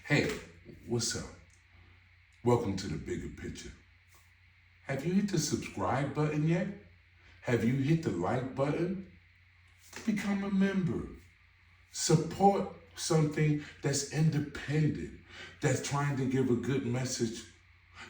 Hey, what's up? Welcome to the bigger picture. Have you hit the subscribe button yet? Have you hit the like button? Become a member. Support something that's independent, that's trying to give a good message,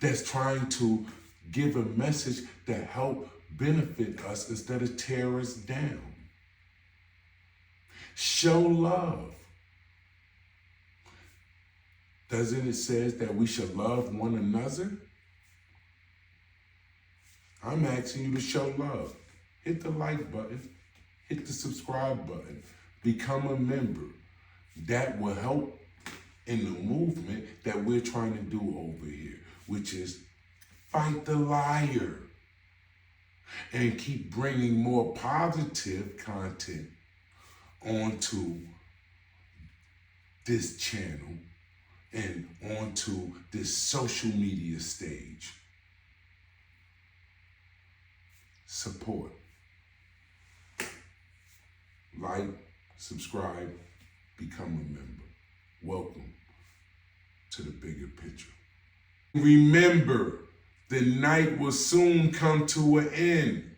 that's trying to give a message that help benefit us instead of tear us down. Show love. Doesn't it says that we should love one another? I'm asking you to show love. Hit the like button, hit the subscribe button, become a member. That will help in the movement that we're trying to do over here, which is fight the liar and keep bringing more positive content onto this channel and onto this social media stage. Support. Like, subscribe, become a member. Welcome to the bigger picture. Remember, the night will soon come to an end,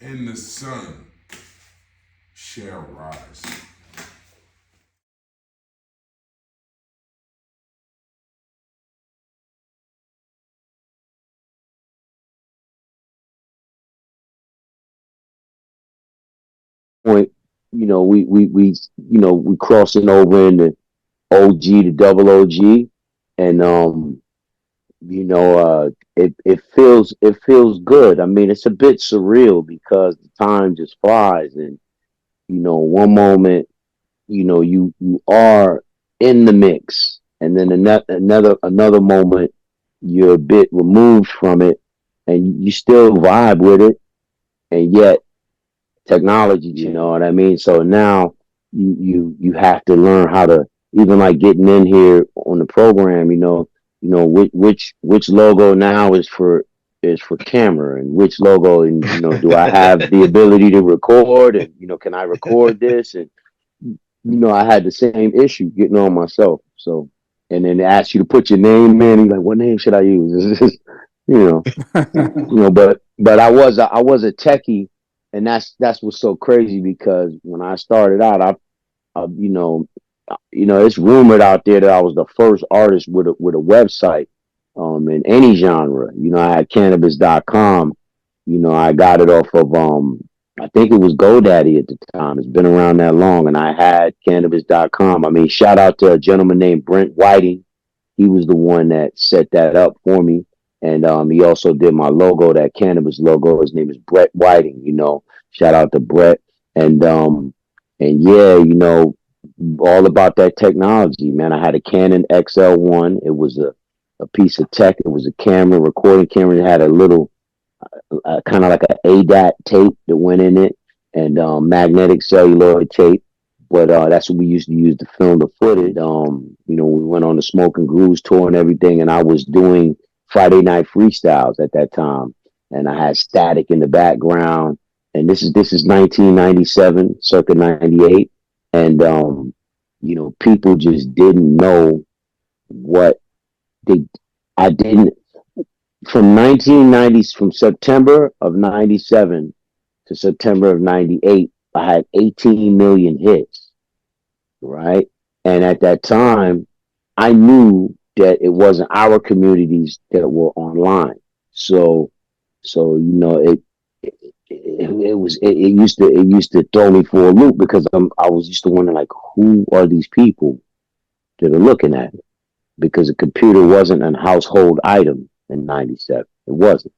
and the sun shall rise. Point, we crossing over into OG to double OG, and it feels good. I mean, it's a bit surreal because the time just flies, and one moment, you are in the mix, and then another moment, you're a bit removed from it, and you still vibe with it, and yet technology, you know what I mean? So now you have to learn how to, even like getting in here on the program, which logo now is for camera, and which logo, and do I have the ability to record, and can I record this? And I had the same issue getting on myself. So, and then they ask you to put your name in, and you're like, what name should I use? you know but I was a techie, and that's what's so crazy, because when I started out, I it's rumored out there that I was the first artist with a website, in any genre. I had Canibus.com. I got it off of, I think it was GoDaddy at the time. It's been around that long, and I had Canibus.com. I mean, shout out to a gentleman named Brent Whiting. He was the one that set that up for me. And he also did my logo, that cannabis logo. His name is Brett Whiting. Shout out to Brett. And yeah, all about that technology, man. I had a Canon XL1. It was a piece of tech. It was a camera, recording camera. It had a little, kind of like a ADAT tape that went in it, and magnetic celluloid tape. But that's what we used to use to film the footage. We went on the Smoke and Grooves tour and everything, and I was doing Friday night freestyles at that time, and I had static in the background. And this is 1997, circa 98, and people just didn't know what they. I didn't from 1990, from September of 97 to September of 98. I had 18 million hits, right? And at that time, I knew that it wasn't our communities that were online. So it used to throw me for a loop, because I was used to wondering, like, who are these people that are looking at it? Because a computer wasn't a household item in 97. It wasn't.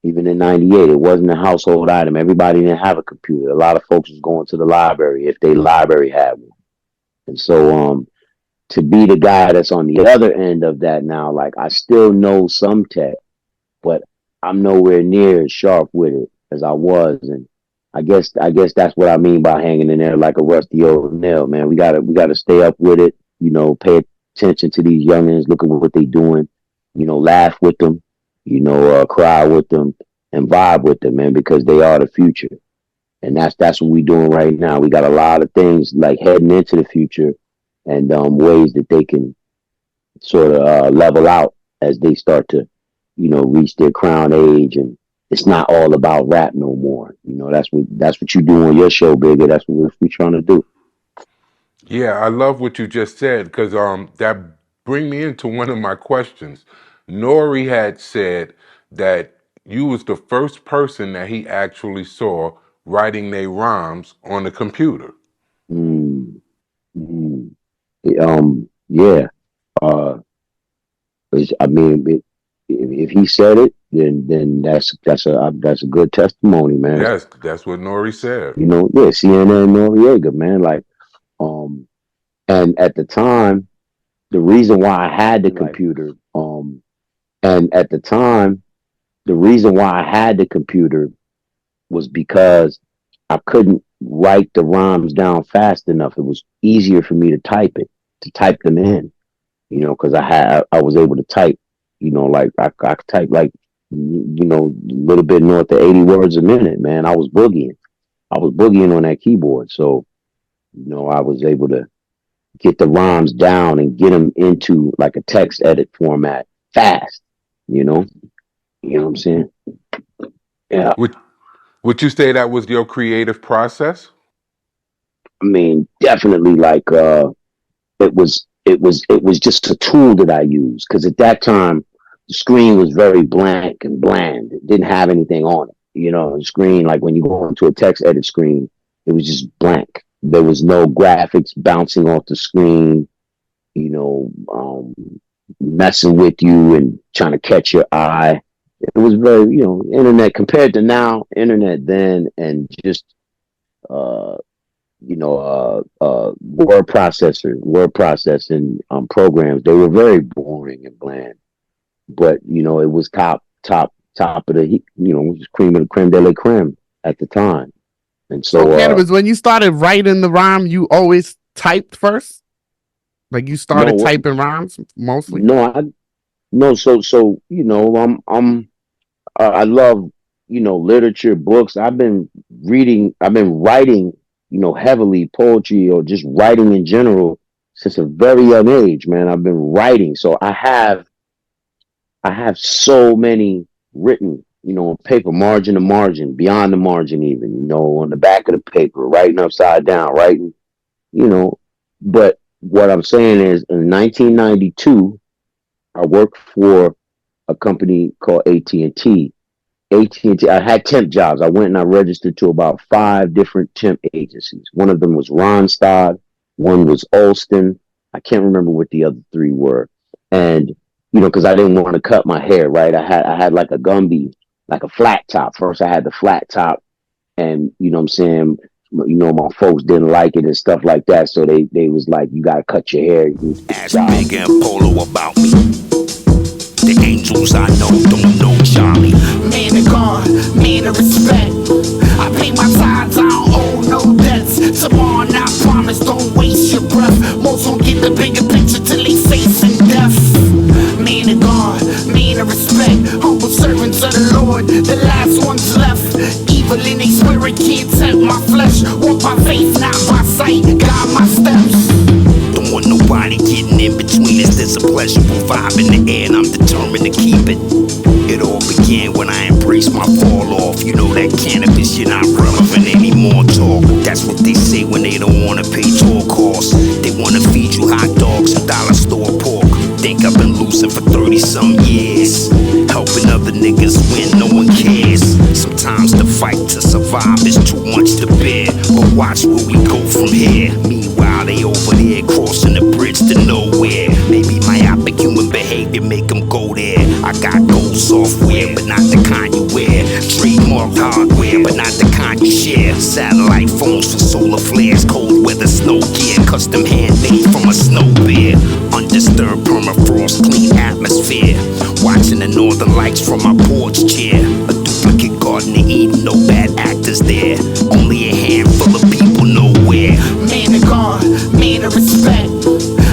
Even in 98, it wasn't a household item. Everybody didn't have a computer. A lot of folks was going to the library, if they library had one. And so, to be the guy that's on the other end of that now, like, I still know some tech, but I'm nowhere near as sharp with it as I was. And I guess that's what I mean by hanging in there like a rusty old nail, man. We gotta stay up with it, pay attention to these youngins, look at what they doing, laugh with them, cry with them, and vibe with them, man, because they are the future. And that's what we doing right now. We got a lot of things like heading into the future, and ways that they can sort of level out as they start to, reach their crown age, and it's not all about rap no more. That's what you do on your show, Bigga. That's what we're trying to do. Yeah, I love what you just said because that bring me into one of my questions. Nori had said that you was the first person that he actually saw writing their rhymes on the computer. Mm, mm. Yeah. Uh, I mean, if he said it, then that's a good testimony, man. Yes, that's what Nori said. Yeah, CNN Noriega, man. Like, um, and at the time, the reason why I had the computer, and at the time, the reason why I had the computer was because I couldn't write the rhymes down fast enough. It was easier for me to type them in, because I was able to type, like I could type like, a little bit north of 80 words a minute, man. I was boogieing. On that keyboard. So, I was able to get the rhymes down and get them into like a text edit format fast, you know what I'm saying? Yeah. Would you say that was your creative process? I mean, definitely like, it was just a tool that I used, because at that time the screen was very blank and bland. It didn't have anything on it. The screen, like when you go into a text edit screen, it was just blank. There was no graphics bouncing off the screen, messing with you and trying to catch your eye. It was very, internet compared to now, internet then, and just word processing programs. They were very boring and bland, but it was top of the heap. It was cream of the creme de la creme at the time. And so, Canibus, when you started writing the rhyme, you always typed first. Like you started typing rhymes mostly. No. So I love literature, books. I've been writing heavily poetry or just writing in general since a very young age, man. I've been writing. So I have so many written, on paper, margin to margin, beyond the margin even, on the back of the paper, writing upside down, writing, but what I'm saying is in 1992, I worked for a company called AT&T. I had temp jobs. I went and I registered to about 5 different temp agencies. One of them was Ronstadt. One was Alston. I can't remember what the other 3 were. And, because I didn't want to cut my hair, right? I had like a Gumby, like a flat top. First, I had the flat top, and, what I'm saying, my folks didn't like it and stuff like that. So they was like, you got to cut your hair. Ask Bigga and Polo about me. The angels I know don't know Charlie. Man of God, man of respect. I pay my tithes, I don't owe no debts. Tomorrow, I promise, don't waste your breath. Most won't get the bigger picture till they facing death. Man of God, man of respect. Humble servants of the Lord, the last ones left. Evil in their spirit can't tempt my flesh. Walk by faith, not by sight. Guide my steps. Don't want nobody getting in between us. There's a pleasurable vibe in the air, and I'm determined to keep it. It all began when I embraced my fall off. You know that cannabis, you're not relevant anymore. Talk. That's what they say when they don't wanna pay tour costs. They wanna feed you hot dogs and dollar store pork. Think I've been losing for 30-some years, helping other niggas win, no one cares. Sometimes the fight to survive is too much to bear, but watch where we go from here. Meanwhile, they over there crossing the bridge to nowhere. Maybe myopic human behavior make them go there. I got gold software, but not the kind you wear. Trademarked hardware, but not the kind you share. Satellite phones for solar flares, cold weather snow gear, custom handmade from a snow bear. Undisturbed permafrost, clean atmosphere. Watching the northern lights from my porch chair. A duplicate garden of Eden, no bad actors there. Only a handful of people nowhere. Man of God, man of respect.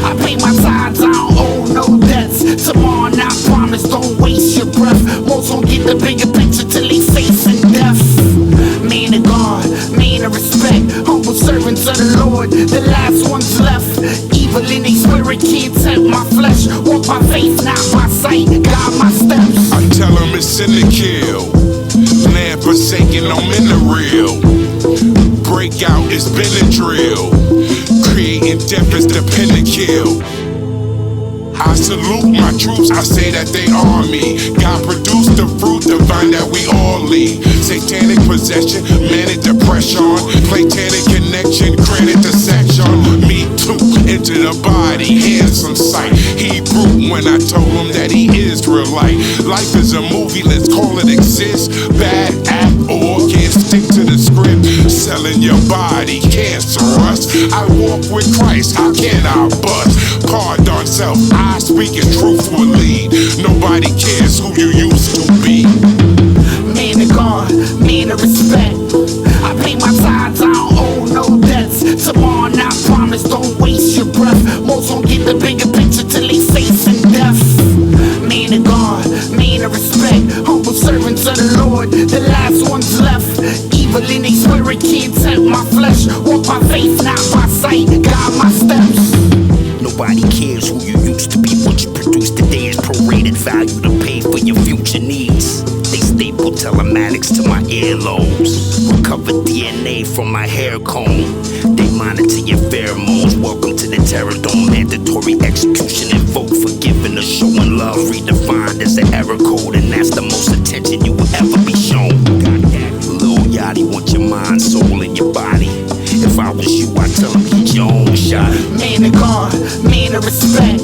I pay my tithes, I don't owe no debts. Tomorrow, I promise, don't waste your breath. Most won't get the bigger picture till they facing death. Man of God, man of respect. Humble servants of the Lord, the last ones left. Evil spirit, can't tempt my flesh. Walk by faith, not by sight. Guide my steps. I tell them it's in the kill. Land forsaken, I'm in the real. Breakout, it's been a drill. Creating death is the pen to kill. I salute my troops, I say that they are me. God produced the fruit divine that we all lead. Satanic possession, manic depression. Platonic connection, granted dissection. Me too, into the body, handsome sight. Hebrew when I told him that he is real light. Life is a movie, let's call it exist. Bad act or can't stick to the script. Selling your body, cancerous. I walk with Christ, how can I bust? Card on self, I speak it truthfully. Nobody cares who you used to be. Man of God, man of respect. I pay my tithes, I don't owe no debts. Tomorrow not promised, don't waste your breath. Most won't get the bigger picture till they facing death. Man of God, man of respect. Humble servants of the Lord, the last ones left. Evil in their spirit, can't tempt my flesh. Walk by faith, not by sight. Guide my steps. Nobody cares who you used to be. What you produce today is prorated value to pay for your future needs. They staple telematics to my earlobes. Recover DNA from my hair comb. They monitor your pheromones. Welcome to the terror dome. Mandatory execution and vote for giving or showing love. Redefined as an error code, and that's the most attention you will ever be shown. Lil Yachty want your mind, soul, and your body. If I was you, I'd tell him get your own shot. Man of God, man of respect.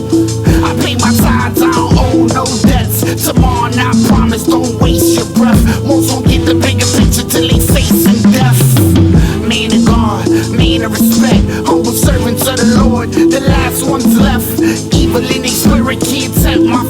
I pay my tithes, I don't owe no debts. Tomorrow not promised, don't waste your breath. Most won't get the bigger picture till they facing death. Man of God, man of respect. Humble servants of the Lord, the last ones left. Evil in their spirit, can't tempt my